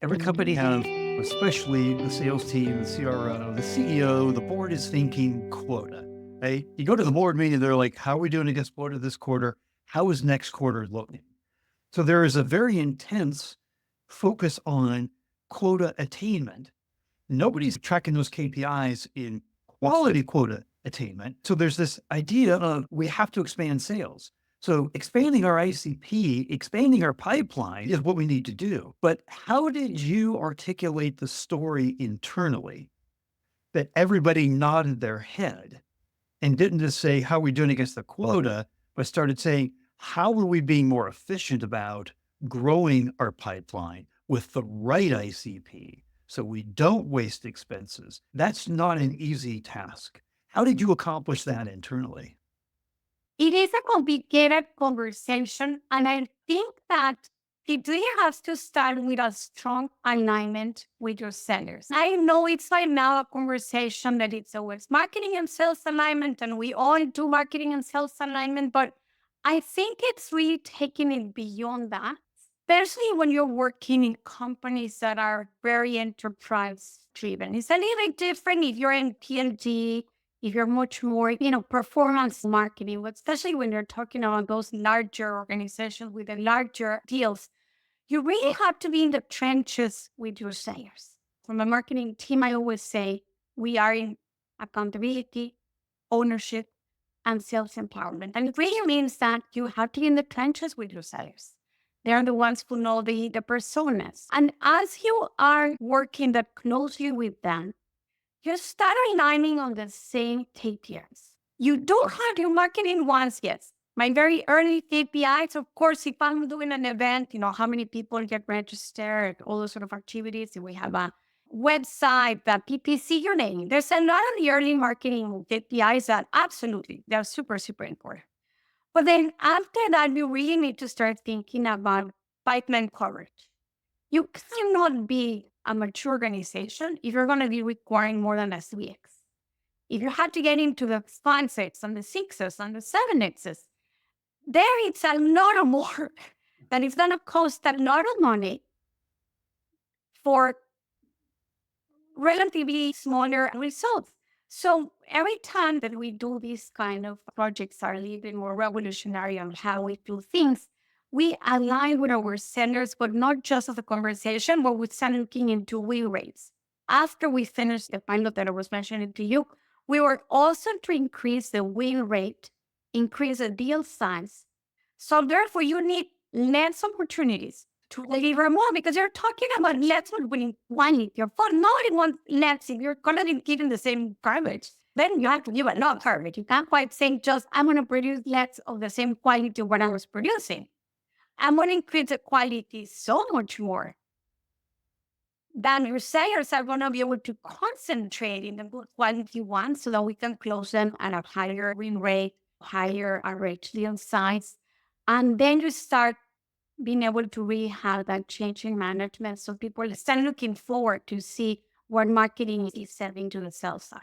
Every company has, especially the sales team, the CRO, the CEO, the board is thinking quota. Right? You go to the board meeting, they're like, how are we doing against quota this quarter? How is next quarter looking? So there is a very intense focus on quota attainment. Nobody's tracking those KPIs in quality quota attainment. So there's this idea of we have to expand sales. So expanding our ICP, expanding our pipeline is what we need to do. But how did you articulate the story internally that everybody nodded their head and didn't just say, how are we doing against the quota, but started saying, how are we being more efficient about growing our pipeline with the right ICP so we don't waste expenses? That's not an easy task. How did you accomplish that internally? It is a complicated conversation, and I think that it really has to start with a strong alignment with your sellers. I know it's right now a conversation that it's always marketing and sales alignment, and we all do marketing and sales alignment, but I think it's really taking it beyond that, especially when you're working in companies that are very enterprise driven. It's a little bit different if you're in PLG, if you're much more, performance marketing, but especially when you're talking about those larger organizations with the larger deals, you really have to be in the trenches with your sellers. From a marketing team, I always say we are in accountability, ownership, and sales empowerment. And it really means that you have to be in the trenches with your sellers. They are the ones who know the personas. And as you are working that closely with them, you start aligning on the same KPIs. You don't have your marketing ones yet. My very early KPIs, of course, if I'm doing an event, how many people get registered, all those sort of activities. If we have a website, the PPC, your name. There's a lot of the early marketing KPIs that absolutely, they're super, super important. But then after that, you really need to start thinking about pipeline coverage. You cannot be a mature organization if you're going to be requiring more than a 3x. If you have to get into the 5x and the 6s and the 7x's, there it's a lot of more that it's going to cost a lot of money for relatively smaller results. So every time that we do these kind of projects are a little bit more revolutionary on how we do things, we align with our sellers, but not just as a conversation, but we start looking into win rates. After we finished the pilot that I was mentioning to you, we were also to increase the win rate, increase the deal size. So therefore, you need less opportunities to deliver more because you're talking about less winning quantity. Your phone, nobody wants less. If you're going to be given the same garbage, then you have to give a lot of garbage. You can't quite say just, I'm going to produce less of the same quality what I was producing. I'm going to increase the quality so much more that your sellers are going to be able to concentrate in the good quality ones so that we can close them at a higher win rate, higher average deal size. And then you start being able to really have that change in management. So people start looking forward to see what marketing is selling to the sales side.